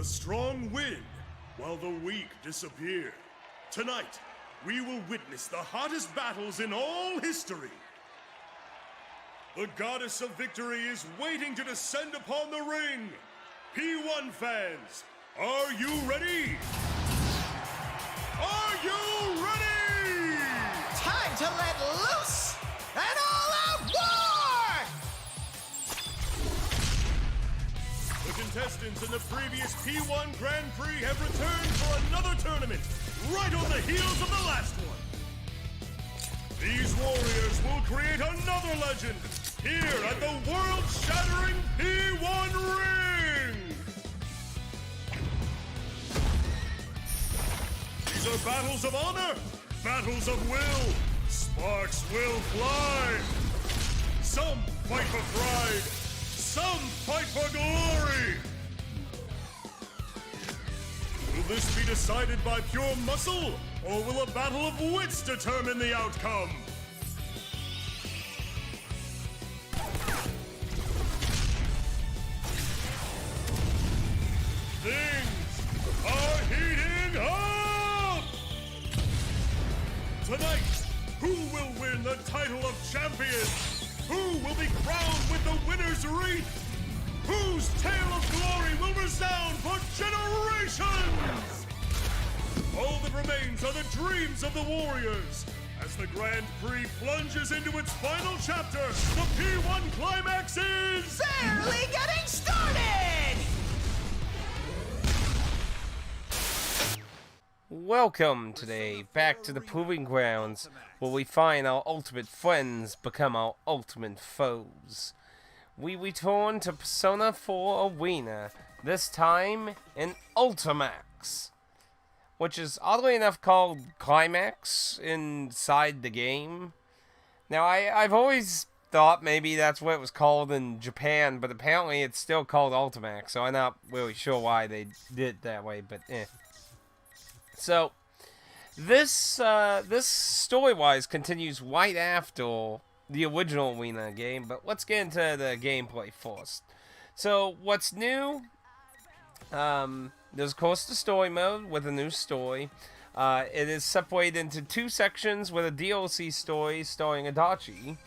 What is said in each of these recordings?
The strong win, while the weak disappear. Tonight, we will witness the hottest battles in all history. The goddess of victory is waiting to descend upon the ring. P1 fans, are you ready? Are you ready? Time to let loose an all-out war! The contestants in the previous P1 Grand Prix have returned for another tournament, right on the heels of the last one. These warriors will create another legend here at the world-shattering P1 ring! These are battles of honor, battles of will. Sparks will fly. Some fight for pride, some fight for glory. Will this be decided by pure muscle, or will a battle of wits determine the outcome? Things are heating up! Tonight, who will win the title of champion? Who will be crowned with the winner's wreath? Whose tale of glory will resound for generations? All that remains are the dreams of the warriors. As the Grand Prix plunges into its final chapter, the P1 climax is... barely getting started! Welcome today back to the Proving Grounds, where we find our ultimate friends become our ultimate foes. We return to Persona 4 Arena, this time in Ultimax, which is oddly enough called Climax inside the game. Now, I've always thought maybe that's what it was called in Japan, but apparently it's still called Ultimax, so I'm not really sure why they did it that way, but eh. So, this story-wise continues right after the original Arena game, but let's get into the gameplay first. So, what's new? There's, of course, the story mode with a new story. It is separated into two sections with a DLC story starring Adachi.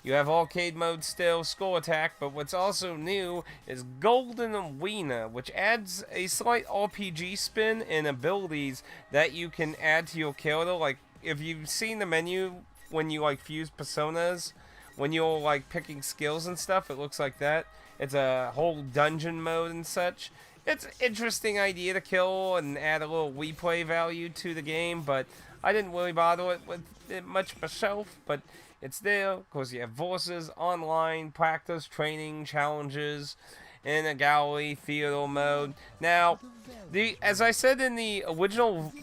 You have arcade mode still, score attack, but what's also new is Golden Arena, which adds a slight RPG spin and abilities that you can add to your character. Like, if you've seen the menu when you, like, fuse personas, when you're, like, picking skills and stuff, it looks like that. It's a whole dungeon mode and such. It's an interesting idea to kill and add a little replay value to the game, but I didn't really bother with it much myself, but it's there. Of course, you have versus, online, practice, training, challenges, in a gallery, theater mode. Now, as I said in the original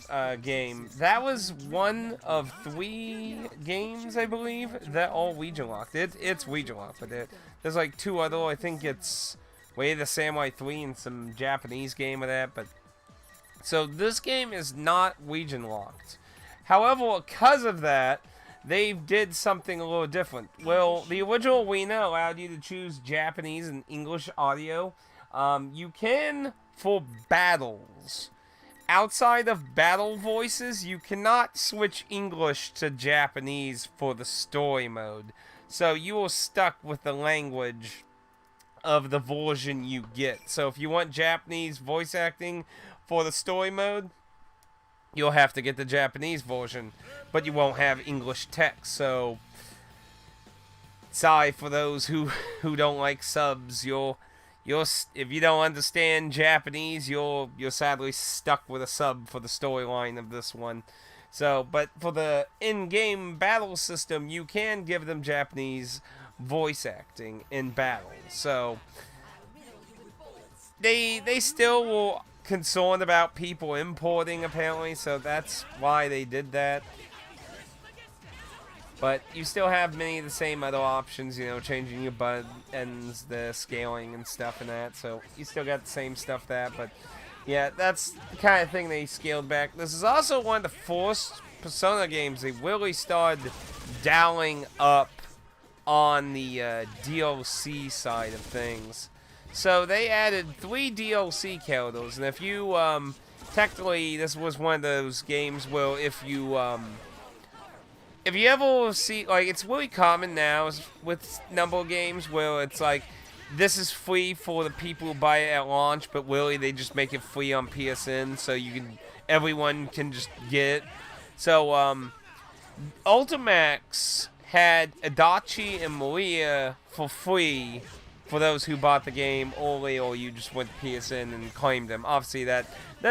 game, that was one of 3 games, I believe, that all region locked. It's region locked, but there's like 2 other. I think it's Way of the Samurai 3 and some Japanese game of that. But so this game is not region locked. However, because of that, they did something a little different. Well, the original Arena allowed you to choose Japanese and English audio. You can for battles. Outside of battle voices, you cannot switch English to Japanese for the story mode. So you are stuck with the language of the version you get. So if you want Japanese voice acting for the story mode, you'll have to get the Japanese version, but you won't have English text. So sorry for those who don't like subs. If you don't understand Japanese, you're sadly stuck with a sub for the storyline of this one. So, but for the in-game battle system, you can give them Japanese voice acting in battle. So they still were concerned about people importing, apparently, so that's why they did that. But you still have many of the same other options, you know, changing your buttons, the scaling and stuff and that, so you still got the same stuff that, but yeah, that's the kind of thing they scaled back. This is also one of the first Persona games they really started dialing up on the DLC side of things. So they added 3 DLC characters, and if you technically this was one of those games where if you ever see, like, it's really common now with number games where it's like this is free for the people who buy it at launch, but really they just make it free on PSN so everyone can just get it. So Ultimax had Adachi and Maria for free for those who bought the game early, or you just went to PSN and claimed them. Obviously, that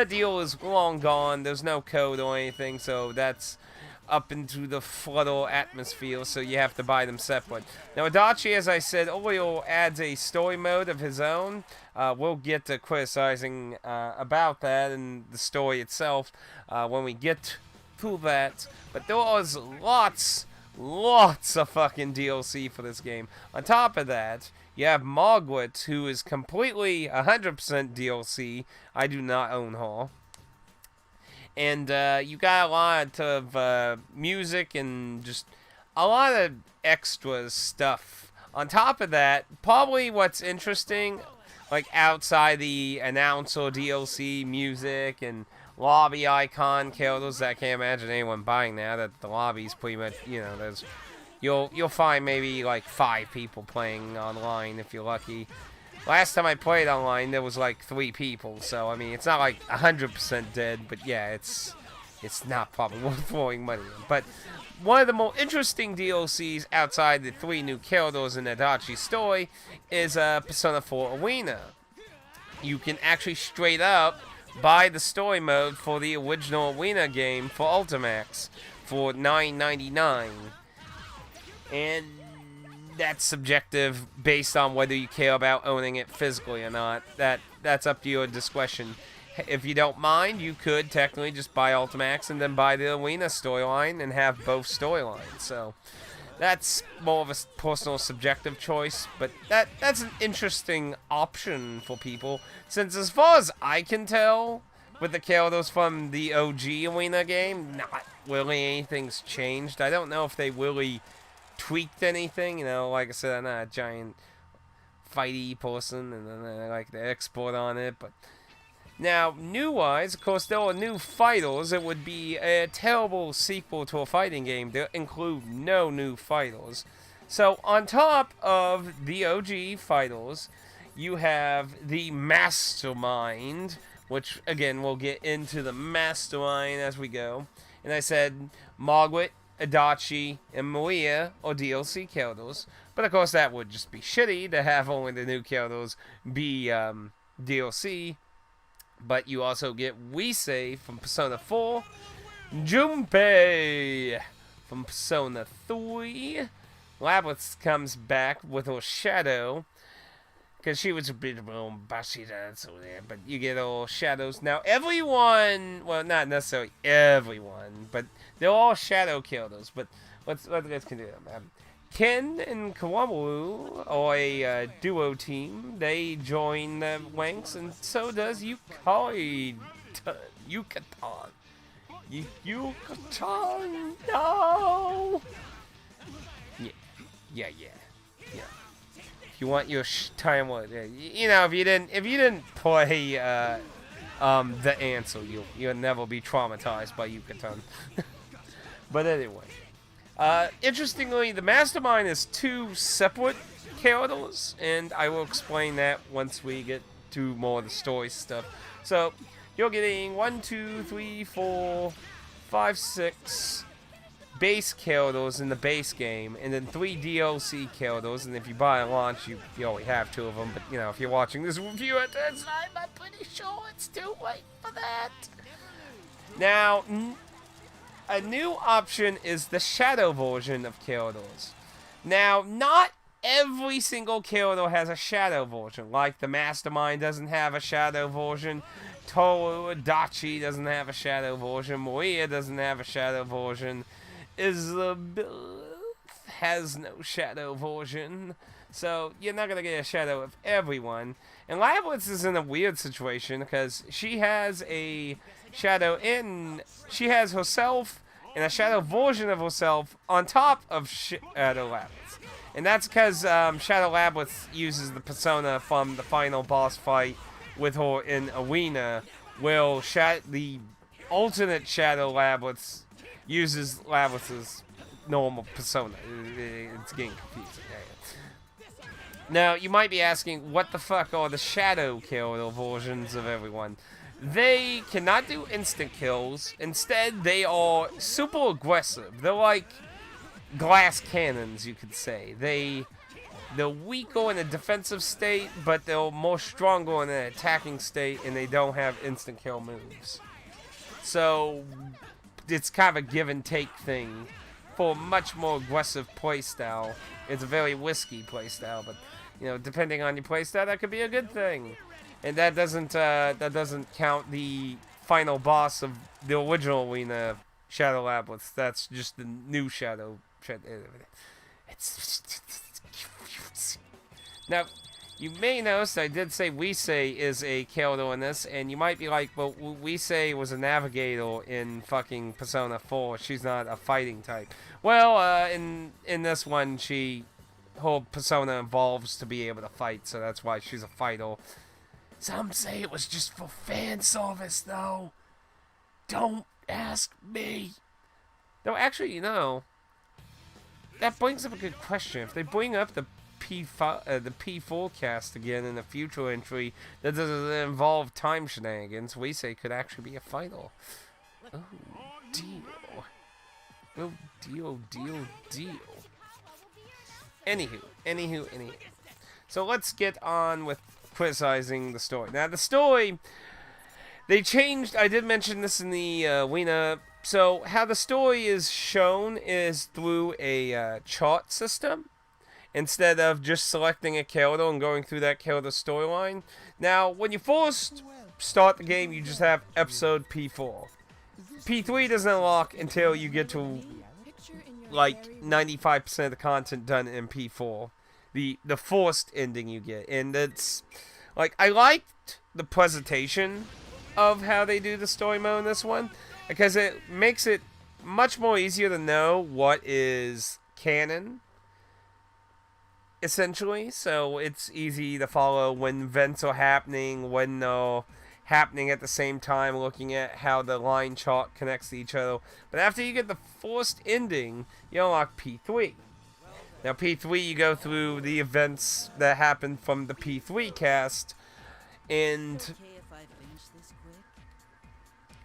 deal is long gone. There's no code or anything, so that's up into the Flutter atmosphere, so you have to buy them separate. Now, Adachi, as I said earlier, adds a story mode of his own. We'll get to criticizing about that and the story itself when we get to that. But there was lots of fucking DLC for this game. On top of that, you have Margaret, who is completely 100% DLC. I do not own her. And you got a lot of music and just a lot of extra stuff. On top of that, probably what's interesting, like outside the announcer DLC music and lobby icon characters, I can't imagine anyone buying that. At the lobby's pretty much, there's you'll find maybe like 5 people playing online if you're lucky. Last time I played online, there was like 3 people, so I mean, it's not like 100% dead, but yeah, it's not probably worth throwing money in. But one of the more interesting DLCs outside the 3 new characters in Adachi's story is Persona 4 Arena. You can actually straight up buy the story mode for the original Arena game for Ultimax for $9.99. And that's subjective based on whether you care about owning it physically or not. That's up to your discretion. If you don't mind, you could technically just buy Ultimax and then buy the Arena storyline and have both storylines. So that's more of a personal subjective choice, but that's an interesting option for people, since as far as I can tell, with the characters from the OG Arena game, not really anything's changed. I don't know if they really tweaked anything, like I said, I'm not a giant fighty person, and then I like the export on it, but now, new-wise, of course, there are new fighters. It would be a terrible sequel to a fighting game to include no new fighters. So, on top of the OG fighters, you have the Mastermind, which, again, we'll get into the Mastermind as we go. And I said Margaret, Adachi, and Maria are DLC characters. But, of course, that would just be shitty to have only the new characters be DLC. But you also get Weisei from Persona 4, Junpei from Persona 3, Labyrinth comes back with her shadow, because she was a bit of a Bashida, so there, but you get all shadows. Now everyone, well, not necessarily everyone, but they're all shadow killers, but let's continue. Ken and Kawamu are a duo team. They join the ranks, and so does Yukaton. Yukaton, no! Yeah. If you want your time, if you didn't play the answer, you'll never be traumatized by Yukaton. But anyway. Interestingly, the Mastermind is 2 separate characters, and I will explain that once we get to more of the story stuff. So, you're getting 1, 2, 3, 4, 5, 6 base characters in the base game, and then 3 DLC characters, and if you buy a launch, you only have 2 of them, but, if you're watching this review at that time, I'm pretty sure it's too late for that. Now, a new option is the shadow version of characters. Now, not every single character has a shadow version. Like the Mastermind doesn't have a shadow version. Toru Adachi doesn't have a shadow version. Maria doesn't have a shadow version. Isabelle has no shadow version. So, you're not going to get a shadow of everyone. And Labyrinth is in a weird situation because she has a shadow she has herself and a shadow version of herself on top of Shadow Labyrinth. And that's because Shadow Labyrinth uses the persona from the final boss fight with her in Arena, while the alternate Shadow Labyrinth uses Labyrinth's normal persona. It's getting confusing. Now, you might be asking, what the fuck are the Shadow Killer versions of everyone? They cannot do instant kills. Instead, they are super aggressive. They're like glass cannons, you could say. They're weaker in a defensive state, but they're more stronger in an attacking state, and they don't have instant kill moves. So, it's kind of a give and take thing. For a much more aggressive playstyle, it's a very risky playstyle, but you know, depending on your playstyle, that could be a good thing. And that doesn't count the final boss of the original Arena, Shadow Labyrinth. That's just the new Shadow. Now, you may notice I did say Weisei is a character in this, and you might be like, well, Weisei was a navigator in fucking Persona 4. She's not a fighting type. Well, in this one, her persona evolves to be able to fight, so that's why she's a fighter. Some say it was just for fan service, though. Don't ask me. No, actually, you know, that brings up a good question. If they bring up the P4 cast again in a future entry that doesn't involve time shenanigans, Weisei could actually be a fighter. Oh, deal. Oh, deal. Anywho. So let's get on with criticizing the story. Now, the story, they changed, I did mention this in the Arena. So, how the story is shown is through a chart system, instead of just selecting a character and going through that character's storyline. Now, when you first start the game, you just have episode P4. P3 doesn't unlock until you get to like 95% of the content done in P4. The forced ending you get. And it's like, I liked the presentation of how they do the story mode in this one, because it makes it much more easier to know what is canon, essentially. So it's easy to follow when events are happening, when they're happening at the same time, looking at how the line chart connects to each other. But after you get the forced ending, you unlock P3. Now, P3, you go through the events that happened from the P3 cast, and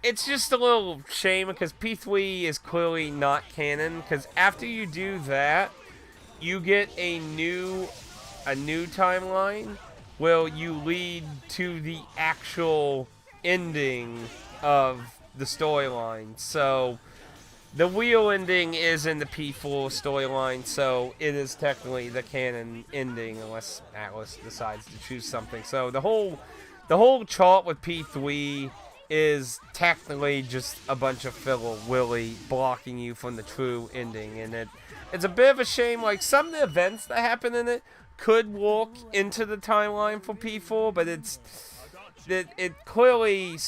it's just a little shame because P3 is clearly not canon, because after you do that, you get a new timeline where you lead to the actual ending of the storyline. So the real ending is in the P4 storyline, so it is technically the canon ending unless Atlas decides to choose something. So the whole chart with P3 is technically just a bunch of filler willy blocking you from the true ending, and it's a bit of a shame. Like, some of the events that happen in it could walk into the timeline for P4, but it clearly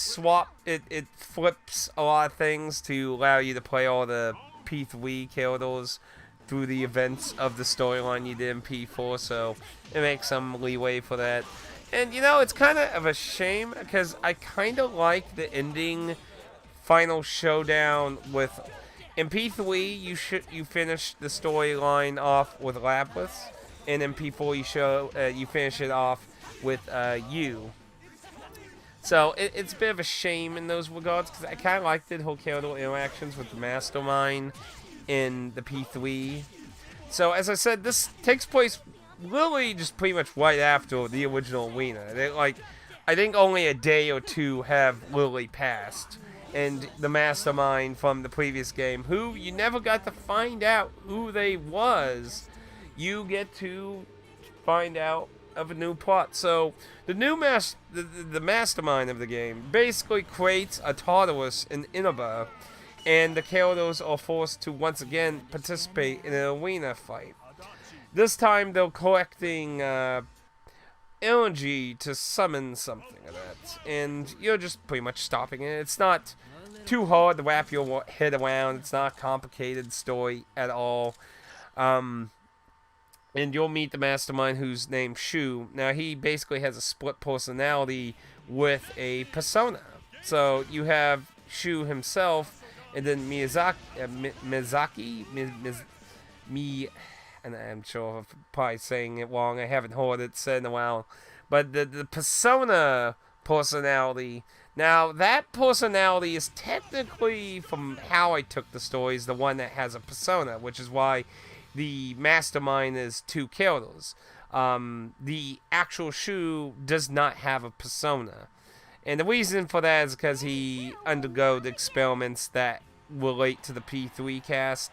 it flips a lot of things to allow you to play all the P3 characters through the events of the storyline you did in P4, so it makes some leeway for that. And you know, it's kind of a shame because I kind of like the ending final showdown with, in P3 you finish the storyline off with Lapis, and in P4 you finish it off with you. So it's a bit of a shame in those regards, because I kind of liked the whole character interactions with the Mastermind in the P3. So as I said, this takes place really just pretty much right after the original Arena. I think only a day or two have literally passed, and the Mastermind from the previous game, who you never got to find out who they was, you get to find out of a new plot. So the new the Mastermind of the game basically creates a Tartarus in Inaba, and the characters are forced to once again participate in an arena fight. This time they're collecting energy to summon something of that, and you're just pretty much stopping it. It's not too hard to wrap your head around. It's not a complicated story at all. and you'll meet the mastermind who's named Shu. Now, he basically has a split personality with a persona. So you have Shu himself, and then and I'm sure I'm probably saying it wrong. I haven't heard it said in a while. But the persona personality. Now, that personality is technically, from how I took the stories, the one that has a persona, which is why the mastermind is two characters. The actual Shu does not have a persona. And the reason for that is because he undergoes experiments that relate to the P3 cast.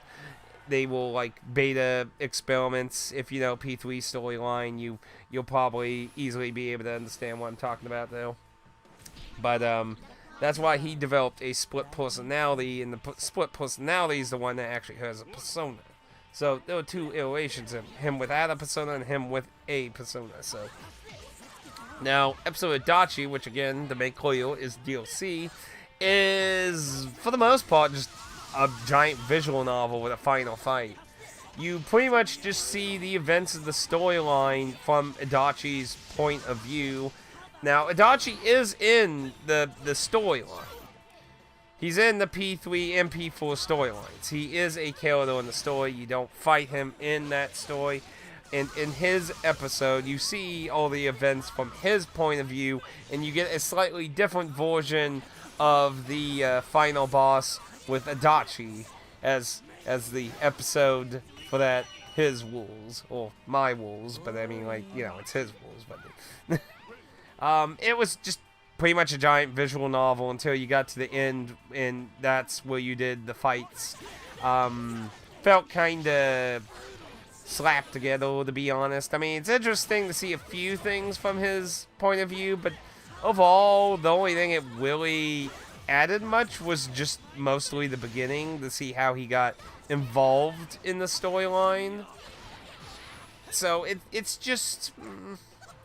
They will like beta experiments. If you know P3 storyline, you'll probably easily be able to understand what I'm talking about, though. But that's why he developed a split personality, and the split personality is the one that actually has a persona. So there were two iterations of him without a persona and him with a persona. So now, episode Adachi, which again, to make clear, is DLC, is for the most part just a giant visual novel with a final fight. You pretty much just see the events of the storyline from Adachi's point of view. Now, Adachi is in the storyline. He's in the P3 and P4 storylines. He is a character in the story. You don't fight him in that story. And in his episode, you see all the events from his point of view, and you get a slightly different version of the final boss with Adachi as the episode for that, his rules, or my rules, but I mean, like, you know, it's his rules, but it was just pretty much a giant visual novel until you got to the end, and that's where you did the fights. Felt kind of slapped together, to be honest. I mean, it's interesting to see a few things from his point of view, but overall, the only thing it really added much was just mostly the beginning, to see how he got involved in the storyline. So it's just,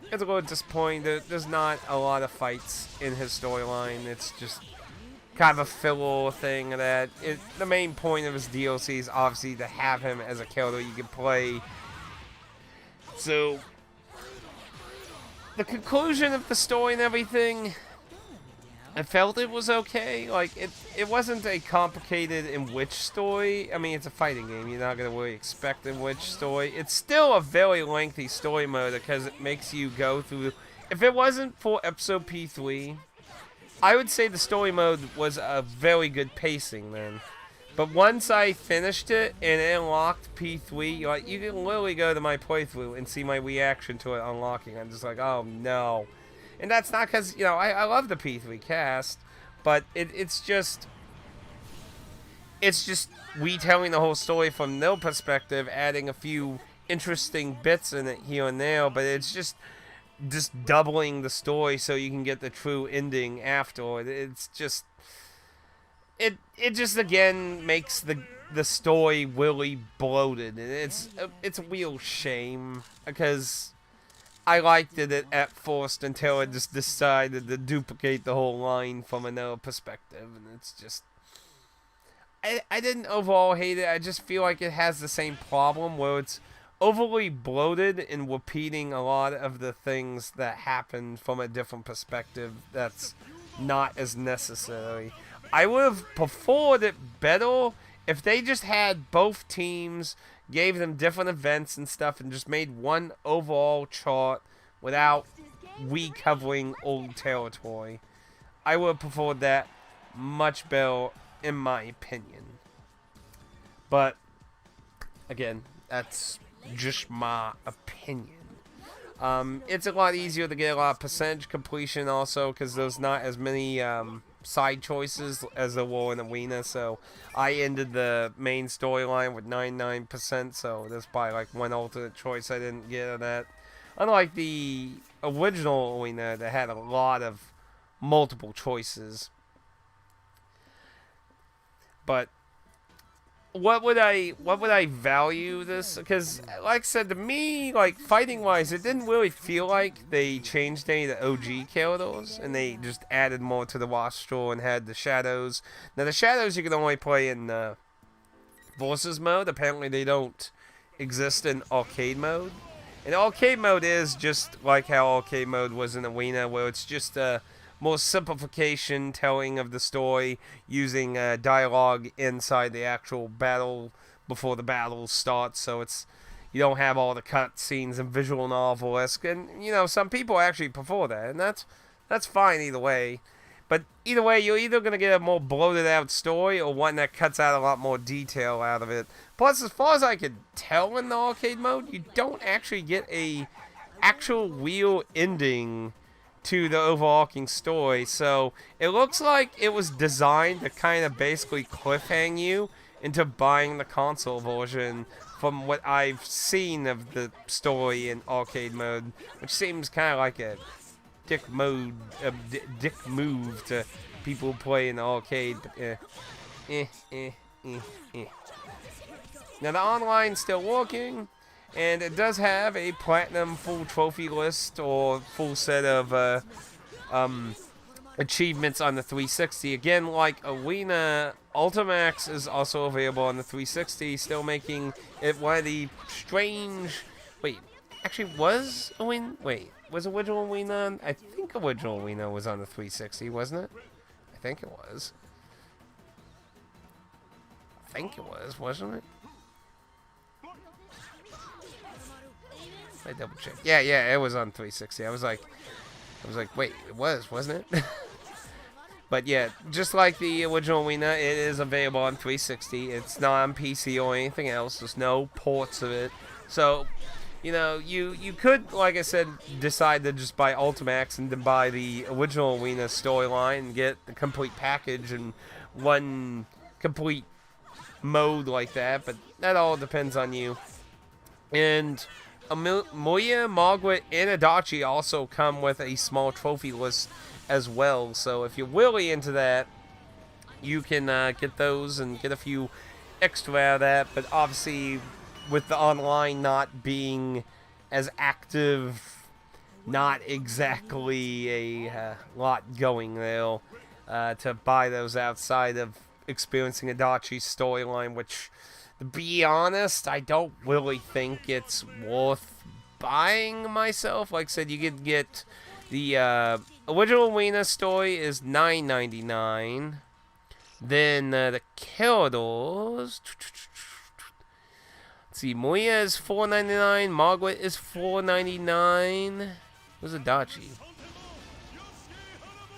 it's a little disappointing. There's not a lot of fights in his storyline. It's just kind of a filler thing that the main point of his DLC is obviously to have him as a character you can play. So the conclusion of the story and everything, I felt it was okay. Like, it wasn't a complicated in which story. I mean, it's a fighting game. You're not going to really expect in which story. It's still a very lengthy story mode because it makes you go through. If it wasn't for episode P3, I would say the story mode was a very good pacing then. But once I finished it and it unlocked P3, like, you can literally go to my playthrough and see my reaction to it unlocking. I'm just like, oh no. And that's not because, you know, I love the P3 cast, but it's just retelling the whole story from their perspective, adding a few interesting bits in it here and there, but it's just doubling the story so you can get the true ending after. It's just, it just again makes the story really bloated, and it's a real shame because I liked it at first until I just decided to duplicate the whole line from another perspective, and it's just, I didn't overall hate it. I just feel like it has the same problem where it's overly bloated and repeating a lot of the things that happened from a different perspective that's not as necessary. I would have preferred it better if they just had both teams, gave them different events and stuff, and just made one overall chart without recovering old territory. I would have preferred that much better, in my opinion. But, again, that's just my opinion. It's a lot easier to get a lot of percentage completion also, because there's not as many side choices as there were in Arena. So I ended the main storyline with 99%, so there's probably like one alternate choice I didn't get of that. Unlike the original Arena that had a lot of multiple choices. But what would I value this? Because, like I said, to me, like, fighting-wise, it didn't really feel like they changed any of the OG characters, and they just added more to the roster and had the shadows. Now, the shadows you can only play in versus mode. Apparently, they don't exist in arcade mode. And arcade mode is just like how arcade mode was in Arena, where it's just a more simplification telling of the story using dialogue inside the actual battle before the battle starts. So it's you don't have all the cutscenes and visual novel-esque, and you know some people actually prefer that, and that's fine either way. But either way, you're either going to get a more bloated out story or one that cuts out a lot more detail out of it. Plus, as far as I could tell in the arcade mode, you don't actually get a actual real ending to the overarching story. So it looks like it was designed to kind of basically cliffhang you into buying the console version from what I've seen of the story in arcade mode, which seems kind of like a dick move to people who play in the arcade. But, Now the online's still working, and it does have a platinum full trophy list or full set of achievements on the 360. Again, like Arena, Ultimax is also available on the 360, still making it one of the strange... was original Arena? I think original Arena was on the 360, wasn't it? I think it was. Wasn't it? I double check. Yeah, it was on 360. I was like, wait, it was, wasn't it? But yeah, just like the original Arena, it is available on 360. It's not on PC or anything else. There's no ports of it. So, you know, you could, like I said, decide to just buy Ultimax and then buy the original Arena storyline and get the complete package and one complete mode like that. But that all depends on you. And Moya, Margaret, and Adachi also come with a small trophy list as well. So if you're really into that, you can get those and get a few extra out of that. But obviously, with the online not being as active, not exactly a lot going there to buy those outside of experiencing Adachi's storyline, which, to be honest, I don't really think it's worth buying myself. Like I said, you could get the original Arena story is $9.99. Then the characters. Let's see, Moya is $4.99. Margaret is $4.99. Where's Adachi?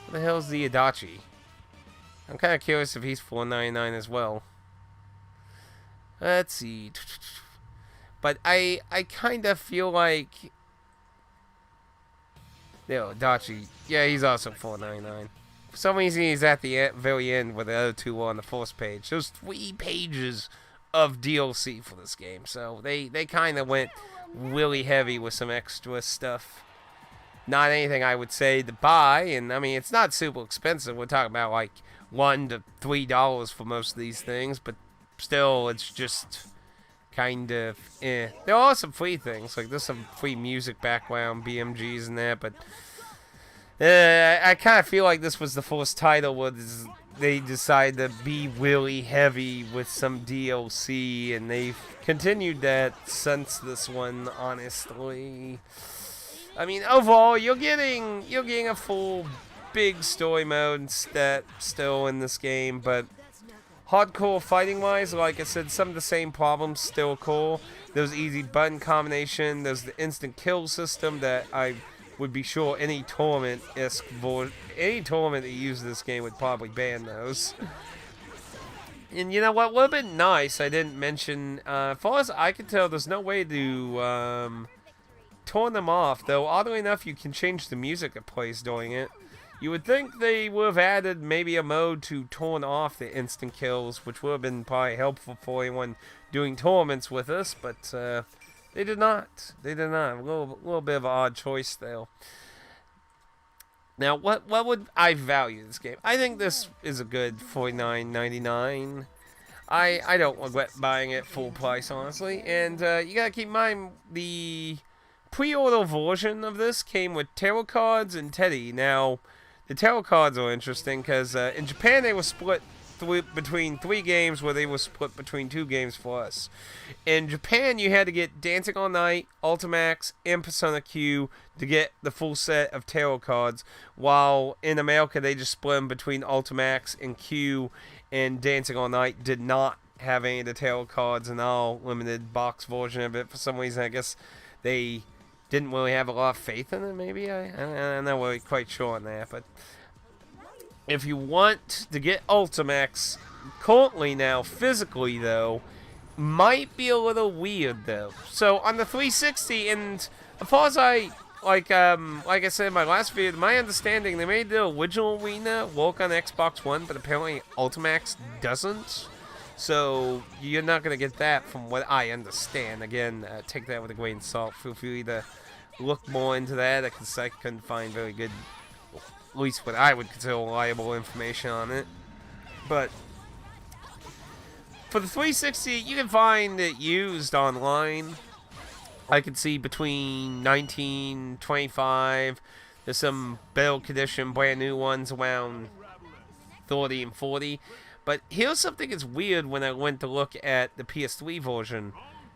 What the hell's the Adachi? I'm kind of curious if he's $4.99 as well. Let's see. But I kind of feel like... There, Adachi. Yeah, he's also $4.99. For some reason, he's at the very end where the other two were on the first page. There's 3 pages of DLC for this game. So they kind of went really heavy with some extra stuff. Not anything I would say to buy. And, I mean, it's not super expensive. We're talking about like $1 to $3 for most of these things. But still, it's just kind of There are some free things. Like, there's some free music background, BMGs and that. But I kind of feel like this was the first title where they decided to be really heavy with some DLC, and they've continued that since this one, honestly. I mean, overall, you're getting a full big story mode still in this game, but hardcore fighting wise, like I said, some of the same problems still cool. There's easy button combination, there's the instant kill system that I would be sure any tournament that uses this game would probably ban those. And you know what would have been nice, I didn't mention, as far as I can tell, there's no way to turn them off, though oddly enough you can change the music that plays during it. You would think they would have added maybe a mode to turn off the instant kills, which would have been probably helpful for anyone doing tournaments with us, but they did not. They did not. A little bit of an odd choice there. Now, what would I value this game? I think this is a good $49.99. I don't regret buying it full price, honestly. And you gotta keep in mind, the pre-order version of this came with tarot cards and Teddy. Now, the tarot cards are interesting because in Japan they were split between 3 games where they were split between 2 games for us. In Japan, you had to get Dancing All Night, Ultimax, and Persona Q to get the full set of tarot cards, while in America they just split them between Ultimax and Q, and Dancing All Night did not have any of the tarot cards in all limited box version of it. For some reason, I guess they didn't really have a lot of faith in it, maybe? I'm not really quite sure on that, but if you want to get Ultimax, currently now, physically though, might be a little weird though. So on the 360, and as far as like I said in my last video, my understanding, they made the original Arena work on Xbox One, but apparently Ultimax doesn't. So you're not gonna get that, from what I understand. Again, take that with a grain of salt. Feel free to look more into that, because I couldn't find very good, at least what I would consider reliable information on it. But for the 360, you can find it used online. I can see between 19, 25. There's some better condition, brand new ones around 30 and 40. But here's something that's weird when I went to look at the PS3 version.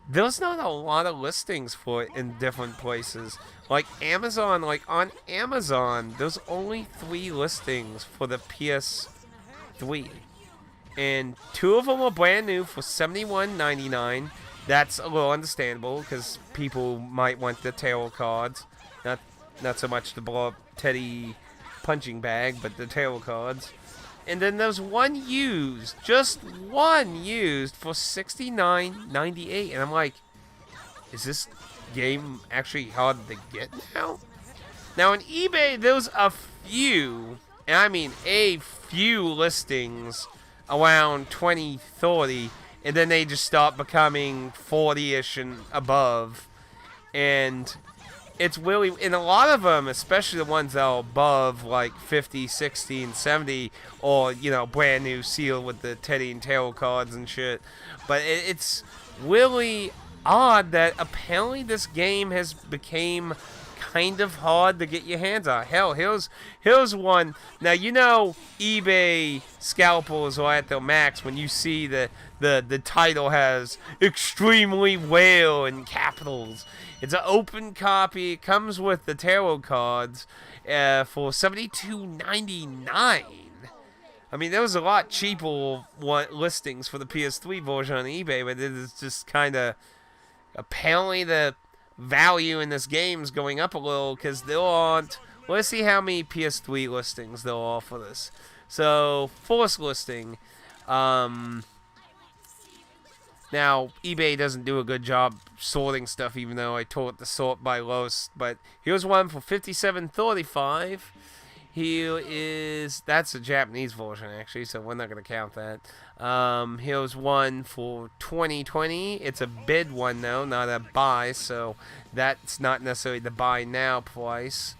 There's not a lot of listings for it in different places. Like Amazon, like on Amazon, there's only 3 listings for the PS3. And 2 of them are brand new for $71.99. That's a little understandable, because people might want the tarot cards. Not so much the blow up Teddy punching bag, but the tarot cards. And then there's one used, just one used, for $69.98. And I'm like, is this game actually hard to get now? Now on eBay, there's a few, and I mean a few listings around 20, 30, and then they just start becoming 40-ish and above. And it's really, in a lot of them, especially the ones that are above like 50, 60, and 70, or, you know, brand new sealed with the Teddy and tarot cards and shit. But it's really odd that apparently this game has became kind of hard to get your hands on. Hell, here's one. Now, you know, eBay scalpers are at their max when you see the title has extremely rare in capitals. It's an open copy. It comes with the tarot cards for $72.99. I mean, there was a lot cheaper listings for the PS3 version on eBay, but it is just kind of, apparently the value in this game is going up a little, because there aren't, let's see how many PS3 listings there are for this. So, first listing, now, eBay doesn't do a good job sorting stuff, even though I told it to sort by lowest. But here's one for $57.35. Here is, that's a Japanese version, actually, so we're not going to count that. Here's one for $20.20. It's a bid one, though, not a buy, so that's not necessarily the buy now price.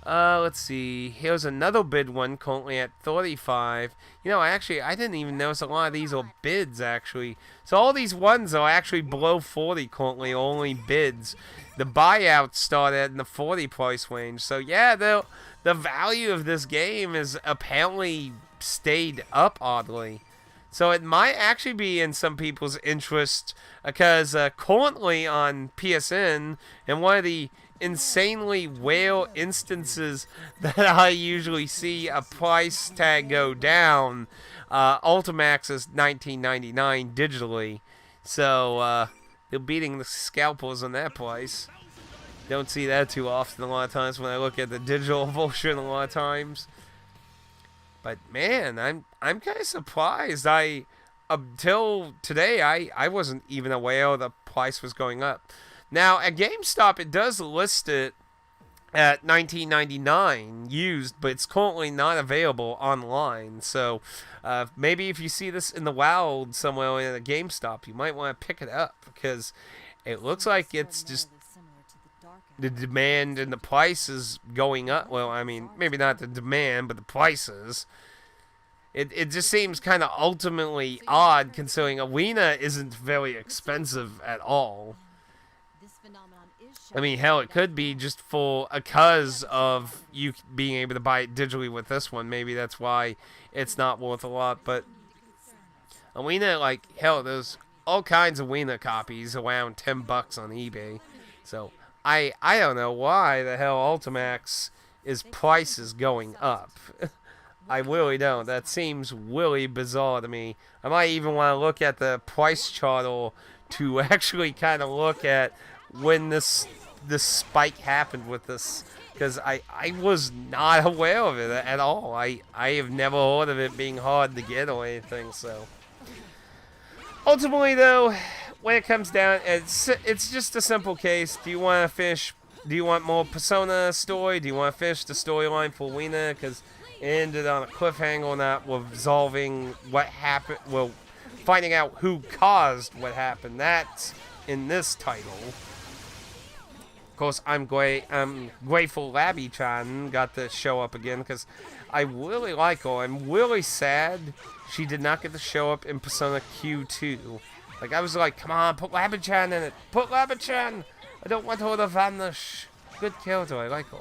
Let's see. Here's another bid one, currently at $35. You know, I didn't even notice a lot of these are bids, actually. So all these ones are actually below 40 currently, only bids. The buyouts start at in the 40 price range. So yeah, the value of this game is apparently stayed up oddly. So it might actually be in some people's interest, because currently on PSN, and one of the insanely rare instances that I usually see a price tag go down, Ultimax is $19.99 digitally, so they're beating the scalpers on that price. Don't see that too often a lot of times when I look at the digital version a lot of times. But man, I'm kind of surprised. Until today, I wasn't even aware the price was going up. Now, at GameStop, it does list it at $19.99 used, but it's currently not available online. So, maybe if you see this in the wild somewhere in a GameStop, you might want to pick it up, because it looks like it's just the demand and the price is going up. Well, I mean, maybe not the demand, but the prices. It just seems kind of ultimately odd, considering Arena isn't very expensive at all. I mean, hell, it could be just for a cause of you being able to buy it digitally with this one. Maybe that's why it's not worth a lot. But Wiener, like, hell, there's all kinds of Wiener copies around $10 on eBay. So, I don't know why the hell Ultimax price is going up. I really don't. That seems really bizarre to me. I might even want to look at the price chart to actually kind of look at when this spike happened with this, because I was not aware of it at all. I have never heard of it being hard to get or anything. So ultimately, though, when it comes down, it's just a simple case. Do you want to fish? Do you want more Persona story? Do you want to fish the storyline for Wiener? Because it ended on a cliffhanger, not resolving what happened. Well, finding out who caused what happened. That's in this title. Of course, I'm grateful Labby-chan got to show up again, because I really like her. I'm really sad she did not get to show up in Persona Q2. Like, I was like, come on, put Labby-chan in it. Put Labby-chan! I don't want her to vanish. Good character, I like her.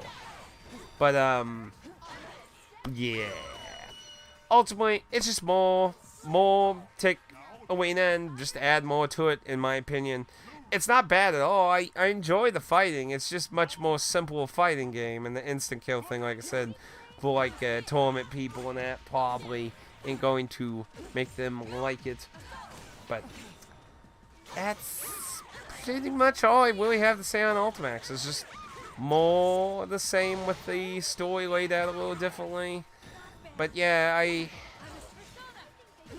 But, yeah. Ultimately, it's just more take Arena and just add more to it, in my opinion. It's not bad at all. I enjoy the fighting. It's just much more simple fighting game, and the instant kill thing, like I said, for like tournament people and that probably ain't going to make them like it. But that's pretty much all I really have to say on Ultimax. It's just more the same with the story laid out a little differently. But yeah,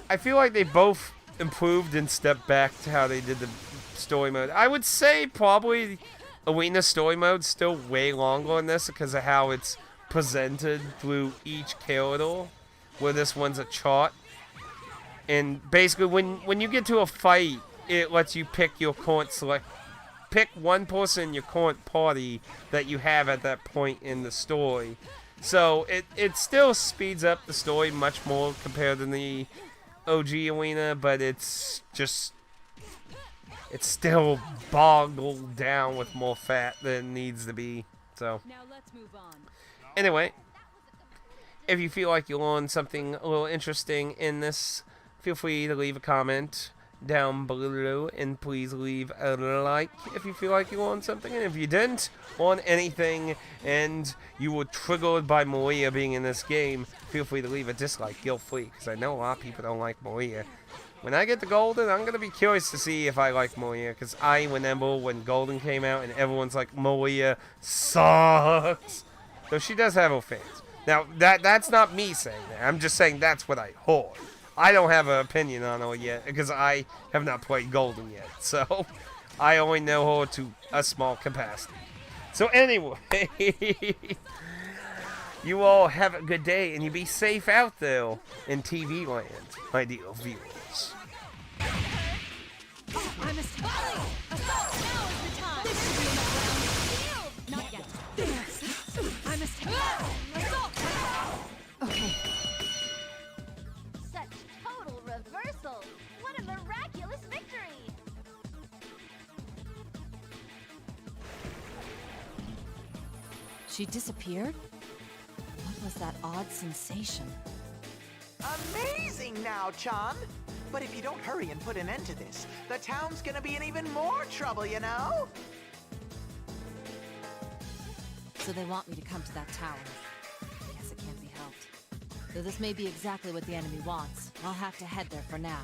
I feel like they both improved and stepped back to how they did the story mode. I would say probably Arena story mode still way longer in this because of how it's presented through each character, where this one's a chart. And basically when you get to a fight, it lets you pick your current pick one person in your current party that you have at that point in the story. So it still speeds up the story much more compared to the OG Arena, but it's still boggled down with more fat than it needs to be. So Now let's move on. anyway, if you feel like you learned something a little interesting in this, feel free to leave a comment down below, and please leave a like if you feel like you learned something. And if you didn't learn anything and you were triggered by Maria being in this game, feel free to leave a dislike, guilt-free, because I know a lot of people don't like Maria. When I get to Golden, I'm going to be curious to see if I like Maria, because I remember when Golden came out and everyone's like, Maria sucks. So she does have her fans. Now, that's not me saying that. I'm just saying that's what I heard. I don't have an opinion on her yet, because I have not played Golden yet. So, I only know her to a small capacity. So anyway, you all have a good day, and you be safe out there in TV land, my dear viewers. I must volley! Assault! Now is the time! This should be enough round. Not yet. I must assault! Okay. Such total reversal! What a miraculous victory! She disappeared? What was that odd sensation? Amazing now, Chan! But if you don't hurry and put an end to this, the town's gonna be in even more trouble, you know? So they want me to come to that tower. I guess it can't be helped. Though this may be exactly what the enemy wants, I'll have to head there for now.